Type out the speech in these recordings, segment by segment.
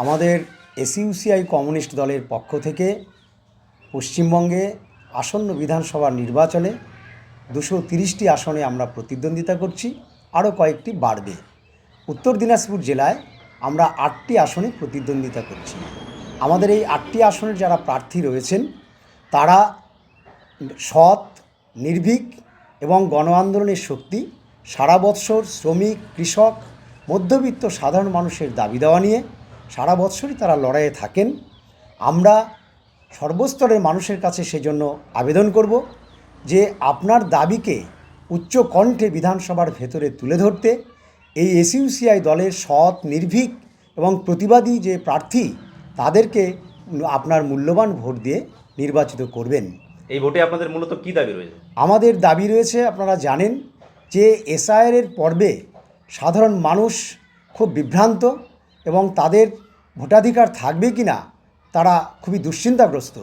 আমাদের এসইউসিআই কমিউনিস্ট দলের পক্ষ থেকে পশ্চিমবঙ্গে আসন্ন বিধানসভা নির্বাচনে 230টি আসনে আমরা প্রতিদ্বন্দ্বিতা করছি, আরও কয়েকটি বাড়বে। উত্তর দিনাজপুর জেলায় আমরা 8টি আসনে প্রতিদ্বন্দ্বিতা করছি। আমাদের এই 8টি আসনের যারা প্রার্থী রয়েছেন তারা সৎ, নির্ভীক এবং গণ আন্দোলনের শক্তি, সারা বৎসর শ্রমিক, কৃষক, মধ্যবিত্ত সাধারণ মানুষের দাবি দেওয়া নিয়ে সারা বৎসরই তারা লড়াইয়ে থাকেন। আমরা সর্বস্তরের মানুষের কাছে সেজন্য আবেদন করব যে আপনার দাবিকে উচ্চ কণ্ঠে বিধানসভার ভেতরে তুলে ধরতে এই এসইউসিআই দলের সৎ, নির্ভীক এবং প্রতিবাদী যে প্রার্থী তাদেরকে আপনার মূল্যবান ভোট দিয়ে নির্বাচিত করবেন। এই ভোটে আপনাদের মূলত কী দাবি রয়েছে? আমাদের দাবি রয়েছে, আপনারা জানেন যে এসআইআরের পর্বে সাধারণ মানুষ খুব বিভ্রান্ত এবং তাদের ভোটাধিকার থাকবে কি না তারা খুবই দুশ্চিন্তাগ্রস্ত।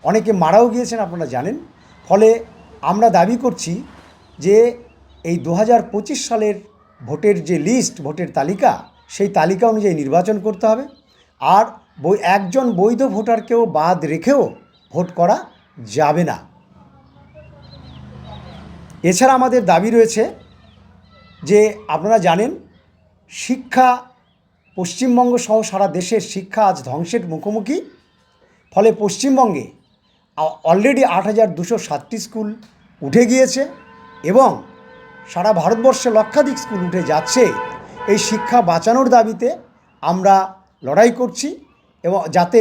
অনেকে মারাও গিয়েছেন আপনারা জানেন। ফলে আমরা দাবি করছি যে এই 2025 সালের ভোটের যে লিস্ট, ভোটের তালিকা, সেই তালিকা অনুযায়ী নির্বাচন করতে হবে। আর একজন বৈধ ভোটারকেও বাদ রেখেও ভোট করা যাবে না। এছাড়া আমাদের দাবি রয়েছে যে আপনারা জানেন শিক্ষা, পশ্চিমবঙ্গ সহ সারা দেশের শিক্ষা আজ ধ্বংসের মুখোমুখি। ফলে পশ্চিমবঙ্গে অলরেডি 8,207টি স্কুল উঠে গিয়েছে এবং সারা ভারতবর্ষে লক্ষাধিক স্কুল উঠে যাচ্ছে। এই শিক্ষা বাঁচানোর দাবিতে আমরা লড়াই করছি এবং যাতে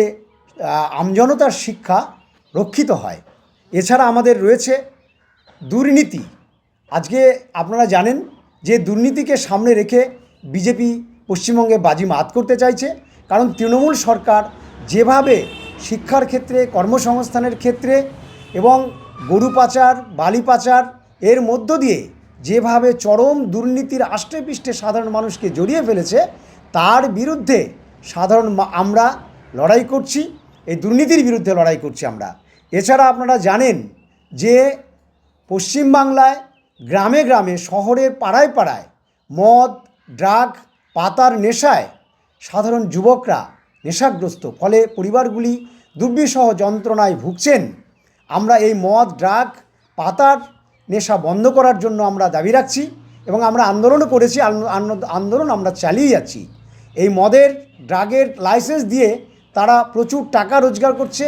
আমজনতার শিক্ষা রক্ষিত হয়। এছাড়া আমাদের রয়েছে দুর্নীতি। আজকে আপনারা জানেন যে দুর্নীতিকে সামনে রেখে বিজেপি পশ্চিমবঙ্গে বাজিমাত করতে চাইছে। কারণ তৃণমূল সরকার যেভাবে শিক্ষার ক্ষেত্রে, কর্মসংস্থানের ক্ষেত্রে এবং গরু পাচার, বালি পাচার এর মধ্য দিয়ে যেভাবে চরম দুর্নীতির আষ্টেপৃষ্ঠে সাধারণ মানুষকে জড়িয়ে ফেলেছে, তার বিরুদ্ধে আমরা লড়াই করছি। এই দুর্নীতির বিরুদ্ধে লড়াই করছি আমরা। এছাড়া আপনারা জানেন যে পশ্চিমবাংলায় গ্রামে গ্রামে, শহরের পাড়ায় পাড়ায় মদ, ড্রাগ, পাতার নেশায় সাধারণ যুবকরা নেশাগ্রস্ত। ফলে পরিবারগুলি দুর্বিষহ যন্ত্রণায় ভুগছেন। আমরা এই মদ, ড্রাগ, পাতার নেশা বন্ধ করার জন্য আমরা দাবি রাখছি এবং আমরা আন্দোলনও করেছি, আন্দোলন আমরা চালিয়ে যাচ্ছি। এই মদের, ড্রাগের লাইসেন্স দিয়ে তারা প্রচুর টাকা রোজগার করছে,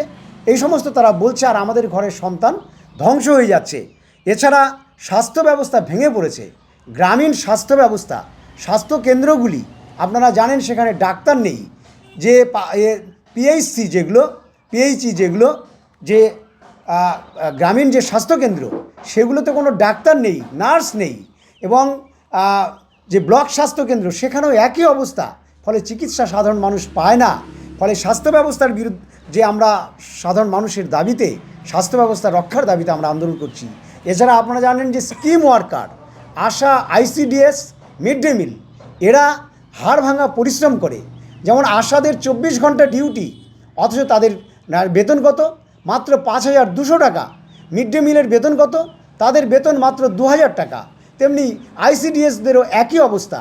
এই সমস্ত তারা বলছে, আর আমাদের ঘরের সন্তান ধ্বংস হয়ে যাচ্ছে। এছাড়া স্বাস্থ্য ব্যবস্থা ভেঙে পড়েছে। গ্রামীণ স্বাস্থ্য ব্যবস্থা, স্বাস্থ্য কেন্দ্রগুলি আপনারা জানেন সেখানে ডাক্তার নেই। যে পিএইচসি যেগুলো যে গ্রামীণ যে স্বাস্থ্যকেন্দ্র, সেগুলোতে কোনো ডাক্তার নেই, নার্স নেই। এবং যে ব্লক স্বাস্থ্যকেন্দ্র সেখানেও একই অবস্থা। ফলে চিকিৎসা সাধারণ মানুষ পায় না। ফলে স্বাস্থ্য ব্যবস্থার বিরুদ্ধে যে আমরা সাধারণ মানুষের দাবিতে, স্বাস্থ্য ব্যবস্থা রক্ষার দাবিতে আমরা আন্দোলন করছি। এছাড়া আপনারা জানেন যে স্কিম ওয়ার্কার, আশা, আইসিডিএস, মিড ডে মিল, এরা হাড় ভাঙা পরিশ্রম করে। যেমন আশাদের 24 ঘন্টা ডিউটি, অথচ তাদের বেতন কত? মাত্র 5,200 টাকা। মিড ডে মিলের বেতন কত? তাদের বেতন মাত্র 2,000 টাকা। তেমনি আইসিডিএসদেরও একই অবস্থা।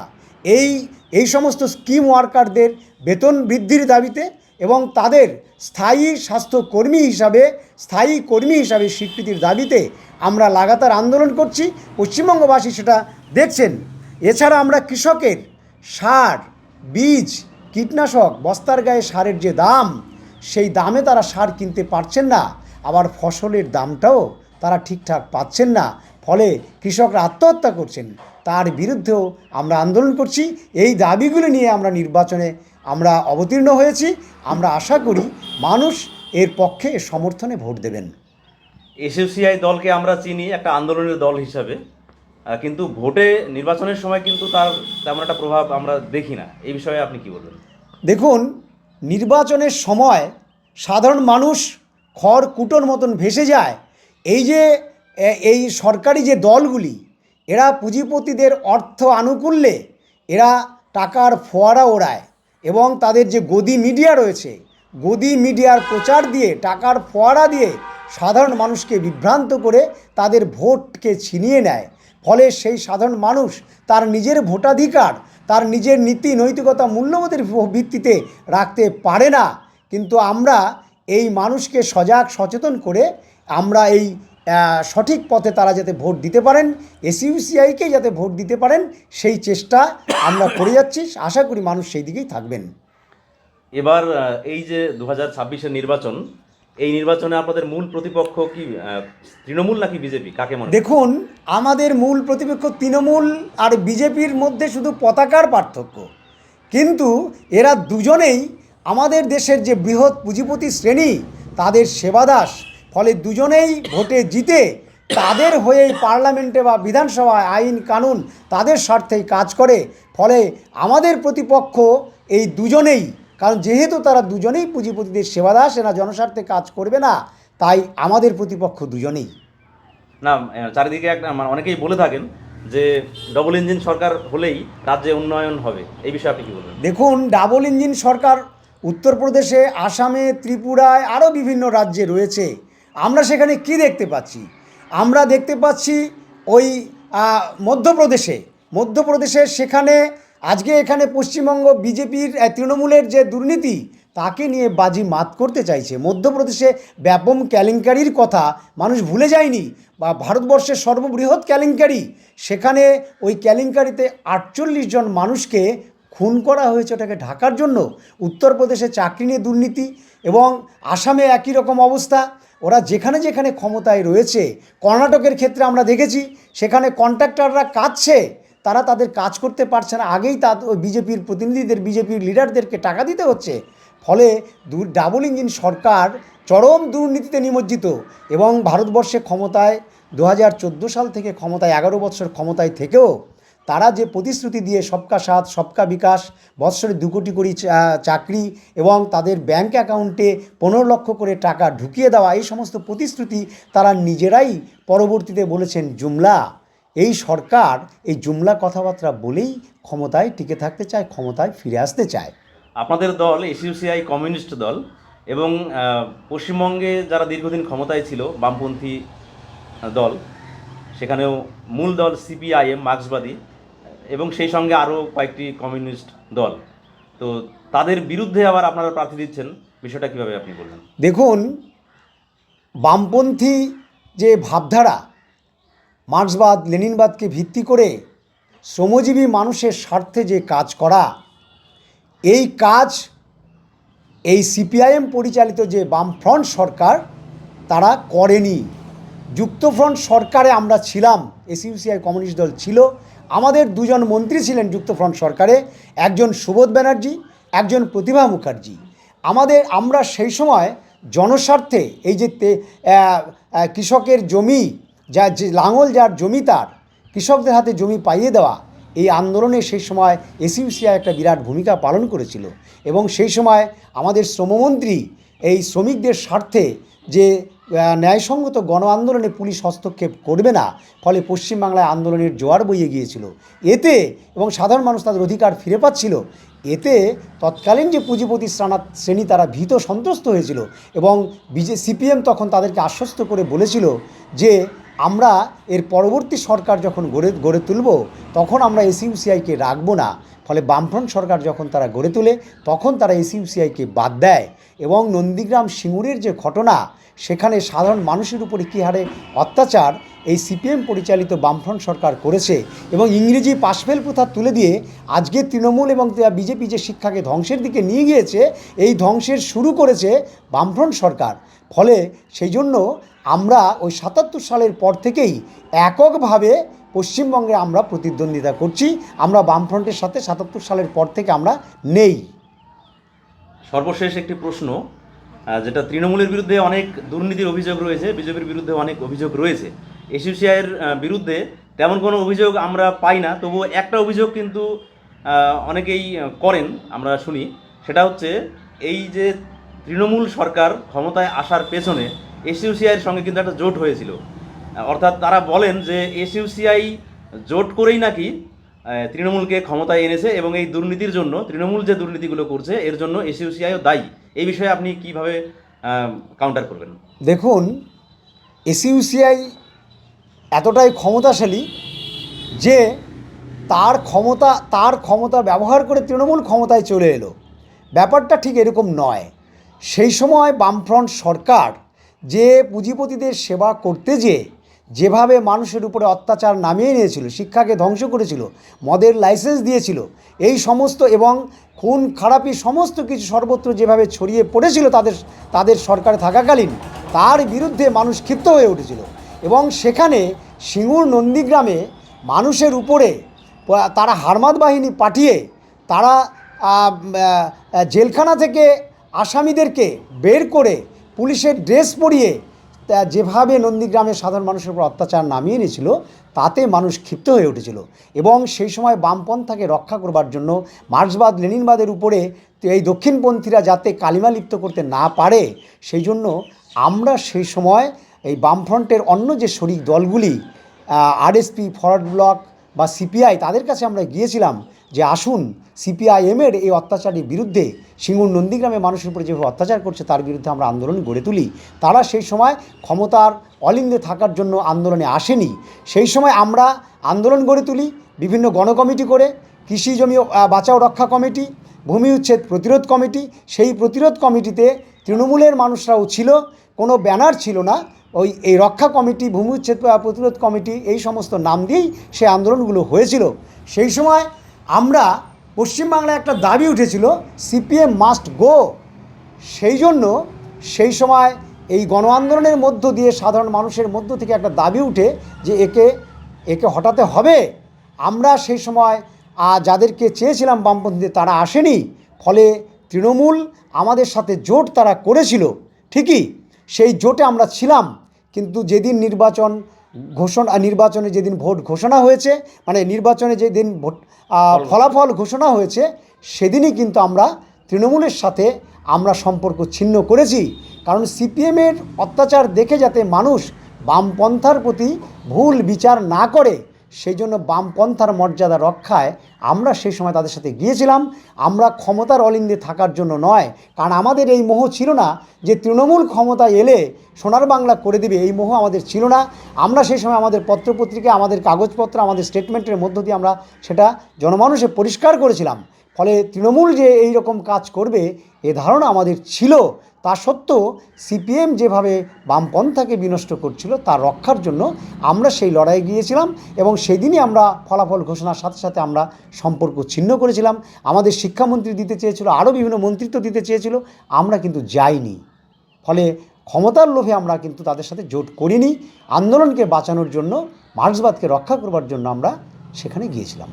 এই সমস্ত স্কিম ওয়ার্কারদের বেতন বৃদ্ধির দাবিতে এবং তাদের স্থায়ী কর্মী হিসাবে স্বীকৃতির দাবিতে আমরা লাগাতার আন্দোলন করছি। পশ্চিমবঙ্গবাসী সেটা দেখছেন। এছাড়া আমরা কৃষকের সার, বীজ, কীটনাশক, বস্তার গায়ে সারের যে দাম, সেই দামে তারা সার কিনতে পারছেন না। আবার ফসলের দামটাও তারা ঠিকঠাক পাচ্ছেন না। ফলে কৃষকরা আত্মহত্যা করছেন। তার বিরুদ্ধেও আমরা আন্দোলন করছি। এই দাবিগুলো নিয়ে আমরা নির্বাচনে আমরা অবতীর্ণ হয়েছি। আমরা আশা করি মানুষ এর পক্ষে, এর সমর্থনে ভোট দেবেন। এসইউসিআই দলকে আমরা চিনি একটা আন্দোলনের দল হিসাবে, কিন্তু ভোটে নির্বাচনের সময় কিন্তু তার তেমন একটা প্রভাব আমরা দেখি না। এই বিষয়ে আপনি কি বলবেন? দেখুন, নির্বাচনের সময় সাধারণ মানুষ খড়কুটোর মতন ভেসে যায়। এই সরকারি যে দলগুলি, এরা পুঁজিপতিদের অর্থ আনুকূল্যে এরা টাকার ফোয়ারা ওড়ায় এবং তাদের যে গদি মিডিয়া রয়েছে, গদি মিডিয়ার প্রচার দিয়ে, টাকার ফোয়ারা দিয়ে সাধারণ মানুষকে বিভ্রান্ত করে তাদের ভোটকে ছিনিয়ে নেয়। ফলে সেই সাধারণ মানুষ তার নিজের ভোটাধিকার, তার নিজের নীতি নৈতিকতা মূল্যবোধের ভিত্তিতে রাখতে পারে না। কিন্তু আমরা এই মানুষকে সজাগ সচেতন করে আমরা এই সঠিক পথে তারা যাতে ভোট দিতে পারেন, এসইউসিআইকে যাতে ভোট দিতে পারেন, সেই চেষ্টা আমরা করে যাচ্ছি। আশা করি মানুষ সেই দিকেই থাকবেন। এবার এই যে 2026-এর নির্বাচন, এই নির্বাচনে আপনাদের মূল প্রতিপক্ষ কি তৃণমূল নাকি বিজেপি, কাকে মনে? দেখুন, আমাদের মূল প্রতিপক্ষ তৃণমূল আর বিজেপির মধ্যে শুধু পতাকার পার্থক্য, কিন্তু এরা দুজনেই আমাদের দেশের যে বৃহৎ পুঁজিপতি শ্রেণী তাদের সেবাদাস। ফলে দুজনেই ভোটে জিতে তাদের হয়েই পার্লামেন্টে বা বিধানসভায় আইন কানুন তাদের স্বার্থেই কাজ করে। ফলে আমাদের প্রতিপক্ষ এই দুজনেই, কারণ যেহেতু তারা দুজনেই পুঁজিপতিদের সেবাদাস, এরা জনস্বার্থে কাজ করবে না, তাই আমাদের প্রতিপক্ষ দুজনেই। না, চারিদিকে একটা অনেকেই বলে থাকেন যে ডবল ইঞ্জিন সরকার হলেই রাজ্যে উন্নয়ন হবে, এই বিষয়ে আপনি কি বলবেন? দেখুন, ডাবল ইঞ্জিন সরকার উত্তরপ্রদেশে, আসামে, ত্রিপুরায় আরও বিভিন্ন রাজ্যে রয়েছে। আমরা সেখানে কি দেখতে পাচ্ছি? আমরা দেখতে পাচ্ছি ওই মধ্যপ্রদেশে সেখানে আজকে এখানে পশ্চিমবঙ্গ বিজেপির তৃণমূলের যে দুর্নীতি তাকে নিয়ে বাজি মাত করতে চাইছে। মধ্যপ্রদেশে ব্যাপক কেলেঙ্কারির কথা মানুষ ভুলে যায়নি, বা ভারতবর্ষের সর্ববৃহৎ কেলেঙ্কারি, সেখানে ওই কেলেঙ্কারিতে 48 জন মানুষকে খুন করা হয়েছে ওটাকে ঢাকার জন্য। উত্তরপ্রদেশে চাকরি নিয়ে দুর্নীতি, এবং আসামে একই রকম অবস্থা। ওরা যেখানে যেখানে ক্ষমতায় রয়েছে, কর্ণাটকের ক্ষেত্রে আমরা দেখেছি সেখানে কন্ট্রাক্টররা কাজছে, তারা তাদের কাজ করতে পারছে না, আগেই ওই বিজেপির প্রতিনিধিদের, বিজেপির লিডারদেরকে টাকা দিতে হচ্ছে। ফলে ডাবল ইঞ্জিন সরকার চরম দুর্নীতিতে নিমজ্জিত। এবং ভারতবর্ষে ক্ষমতায় 2014 সাল থেকে ক্ষমতায় 11 বছর ক্ষমতায় থেকেও তারা যে প্রতিশ্রুতি দিয়ে সবকা সাথ সবকা বিকাশ, বৎসরে 2 কোটি করে চাকরি এবং তাদের ব্যাংক অ্যাকাউন্টে 15 লক্ষ করে টাকা ঢুকিয়ে দেওয়া, এই সমস্ত প্রতিশ্রুতি তারা নিজেরাই পরবর্তীতে বলেছেন জুমলা। এই সরকার এই জুমলা কথাবার্তা বলেই ক্ষমতায় টিকে থাকতে চায়, ক্ষমতায় ফিরে আসতে চায়। আপনাদের দল এসইউসিআই কমিউনিস্ট দল, এবং পশ্চিমবঙ্গে যারা দীর্ঘদিন ক্ষমতায় ছিল বামপন্থী দল, সেখানেও মূল দল সিপিআইএম মার্ক্সবাদী, এবং সেই সঙ্গে আরও কয়েকটি কমিউনিস্ট দল, তো তাদের বিরুদ্ধে আবার আপনারা প্রার্থী দিচ্ছেন, বিষয়টা কীভাবে আপনি বলবেন? দেখুন, বামপন্থী যে ভাবধারা, মার্ক্সবাদ লেনিনবাদকে ভিত্তি করে শ্রমজীবী মানুষের স্বার্থে যে কাজ করা, এই কাজ এই সিপিআইএম পরিচালিত যে বামফ্রন্ট সরকার তারা করেনি। যুক্তফ্রন্ট সরকারে আমরা ছিলাম, এসইউসিআই কমিউনিস্ট দল ছিল, আমাদের 2 জন মন্ত্রী ছিলেন যুক্তফ্রন্ট সরকারে, একজন সুবোধ ব্যানার্জি, একজন প্রতিভা মুখার্জি। আমরা সেই সময় জনস্বার্থে এই যে কৃষকের জমি, যে লাঙল যার জমি তার, কৃষকদের হাতে জমি পাইয়ে দেওয়া, এই আন্দোলনে সেই সময় এসইউসিআই একটা বিরাট ভূমিকা পালন করেছিল। এবং সেই সময় আমাদের শ্রমমন্ত্রী এই শ্রমিকদের স্বার্থে যে ন্যায়সঙ্গত গণ আন্দোলনে পুলিশ হস্তক্ষেপ করবে না, ফলে পশ্চিমবাংলায় আন্দোলনের জোয়ার বইয়ে গিয়েছিল। এতে এবং সাধারণ মানুষ তাদের অধিকার ফিরে পাচ্ছিল। এতে তৎকালীন যে পুঁজিপতি শ্রেণী তারা ভীত সন্ত্রস্ত হয়েছিল, এবং সিপিএম তখন তাদেরকে আশ্বস্ত করে বলেছিল যে আমরা এর পরবর্তী সরকার যখন গড়ে তুলব তখন আমরা এসইউসিআইকে রাখবো না। ফলে বামফ্রন্ট সরকার যখন তারা গড়ে তোলে তখন তারা এসইউসিআইকে বাদ দেয়। এবং নন্দীগ্রাম সিঙ্গুরের যে ঘটনা, সেখানে সাধারণ মানুষের উপরে কী হারে অত্যাচার এই সিপিএম পরিচালিত বামফ্রন্ট সরকার করেছে, এবং ইংরেজি পাশফেল প্রথা তুলে দিয়ে আজকে তৃণমূল এবং বিজেপি যে শিক্ষাকে ধ্বংসের দিকে নিয়ে গিয়েছে, এই ধ্বংসের শুরু করেছে বামফ্রন্ট সরকার। ফলে সেই জন্য আমরা ওই 77 সালের পর থেকেই এককভাবে পশ্চিমবঙ্গে আমরা প্রতিদ্বন্দ্বিতা করছি। আমরা বামফ্রন্টের সাথে 77 সালের পর থেকে আমরা নেই। সর্বশেষ একটি প্রশ্ন, যেটা তৃণমূলের বিরুদ্ধে অনেক দুর্নীতির অভিযোগ রয়েছে, বিজেপির বিরুদ্ধে অনেক অভিযোগ রয়েছে, এসইউসিআইয়ের বিরুদ্ধে তেমন কোনো অভিযোগ আমরা পাই না, তবুও একটা অভিযোগ কিন্তু অনেকেই করেন, আমরা শুনি। সেটা হচ্ছে এই যে তৃণমূল সরকার ক্ষমতায় আসার পেছনে এসইউসিআইয়ের সঙ্গে কিন্তু একটা জোট হয়েছিল, অর্থাৎ তারা বলেন যে এসইউসিআই জোট করেই নাকি তৃণমূলকে ক্ষমতায় এনেছে, এবং এই দুর্নীতির জন্য, তৃণমূল যে দুর্নীতিগুলো করছে এর জন্য এসইউসিআইও দায়ী। এই বিষয়ে আপনি কিভাবে কাউন্টার করবেন? দেখুন, এসইউসিআই এতটাই ক্ষমতাশালী যে তার ক্ষমতা ব্যবহার করে তৃণমূল ক্ষমতায় চলে এলো। ব্যাপারটা ঠিক এরকম নয়। সেই সময় বামফ্রন্ট সরকার যে পুঁজিপতিদের সেবা করতে যেভাবে মানুষের উপরে অত্যাচার নামিয়ে নিয়েছিল, শিক্ষাকে ধ্বংস করেছিল, মদের লাইসেন্স দিয়েছিল, এই সমস্ত এবং খুন খারাপি সমস্ত কিছু সর্বত্র যেভাবে ছড়িয়ে পড়েছিল তাদের সরকারে থাকাকালীন, তার বিরুদ্ধে মানুষ ক্ষিপ্ত হয়ে উঠেছিল। এবং সেখানে সিঙ্গুর নন্দীগ্রামে মানুষের উপরে তারা হারমাদ বাহিনী পাঠিয়ে তারা জেলখানা থেকে আসামিদেরকে বের করে পুলিশের ড্রেস পরিয়ে যেভাবে নন্দীগ্রামের সাধারণ মানুষের উপর অত্যাচার নামিয়ে এনেছিল, তাতে মানুষ ক্ষিপ্ত হয়ে উঠেছিল। এবং সেই সময় বামপন্থাকে রক্ষা করবার জন্য মার্ক্সবাদ লেনিনবাদের উপরে এই দক্ষিণপন্থীরা যাতে কালিমা লিপ্ত করতে না পারে, সেই জন্য আমরা সেই সময় এই বামফ্রন্টের অন্য যে শরিক দলগুলি আরএসপি, ফরওয়ার্ড ব্লক বা সিপিআই, তাদের কাছে আমরা গিয়েছিলাম যে আসুন সিপিআইএমের এই অত্যাচারের বিরুদ্ধে, সিঙ্গুর নন্দীগ্রামে মানুষের উপরে যেভাবে অত্যাচার করছে তার বিরুদ্ধে আমরা আন্দোলন গড়ে তুলি। তারা সেই সময় ক্ষমতার অলিন্দে থাকার জন্য আন্দোলনে আসেনি। সেই সময় আমরা আন্দোলন গড়ে তুলি বিভিন্ন গণকমিটি করে, কৃষি জমি বাঁচাও রক্ষা কমিটি, ভূমি উচ্ছেদ প্রতিরোধ কমিটি। সেই প্রতিরোধ কমিটিতে তৃণমূলের মানুষরাও ছিল, কোনো ব্যানার ছিল না। এই রক্ষা কমিটি, ভূমি উচ্ছেদ প্রতিরোধ কমিটি, এই সমস্ত নাম দিয়েই সেই আন্দোলনগুলো হয়েছিল। সেই সময় আমরা পশ্চিমবাংলায় একটা দাবি উঠেছিল, সিপিএম মাস্ট গো। সেই জন্য সেই সময় এই গণ আন্দোলনের মধ্য দিয়ে সাধারণ মানুষের মধ্য থেকে একটা দাবি উঠে যে একে হটাতে হবে। আমরা সেই সময় যাদেরকে চেয়েছিলাম বামপন্থীদের, তারা আসেনি। ফলে তৃণমূল আমাদের সাথে জোট তারা করেছিল ঠিকই, সেই জোটে আমরা ছিলাম। কিন্তু যেদিন নির্বাচনে যেদিন ভোট ঘোষণা হয়েছে, মানে নির্বাচনে যেদিন ফলাফল ঘোষণা হয়েছে, সেদিনই কিন্তু আমরা তৃণমূলের সাথে আমরা সম্পর্ক ছিন্ন করেছি। কারণ সিপিএমের অত্যাচার দেখে যাতে মানুষ বামপন্থার প্রতি ভুল বিচার না করে, সেই জন্য বামপন্থার মর্যাদা রক্ষায় আমরা সেই সময় তাদের সাথে গিয়েছিলাম। আমরা ক্ষমতার অলিন্দে থাকার জন্য নয়, কারণ আমাদের এই মোহ ছিল না যে তৃণমূল ক্ষমতায় এলে সোনার বাংলা করে দেবে, এই মোহ আমাদের ছিল না। আমরা সেই সময় আমাদের পত্রপত্রিকা, আমাদের কাগজপত্র, আমাদের স্টেটমেন্টের মধ্য দিয়ে আমরা সেটা জনমানুষে পরিষ্কার করেছিলাম। ফলে তৃণমূল যে এই রকম কাজ করবে এ ধারণা আমাদের ছিল। তা সত্ত্বেও সিপিএম যেভাবে বামপন্থাকে বিনষ্ট করছিল তার রক্ষার জন্য আমরা সেই লড়াইয়ে গিয়েছিলাম। এবং সেই দিনই আমরা ফলাফল ঘোষণার সাথে সাথে আমরা সম্পর্ক ছিন্ন করেছিলাম। আমাদের শিক্ষামন্ত্রী দিতে চেয়েছিল, আরও বিভিন্ন মন্ত্রিত্ব দিতে চেয়েছিল, আমরা কিন্তু যাইনি। ফলে ক্ষমতার লোভে আমরা কিন্তু তাদের সাথে জোট করিনি। আন্দোলনকে বাঁচানোর জন্য, মার্ক্সবাদকে রক্ষা করবার জন্য আমরা সেখানে গিয়েছিলাম।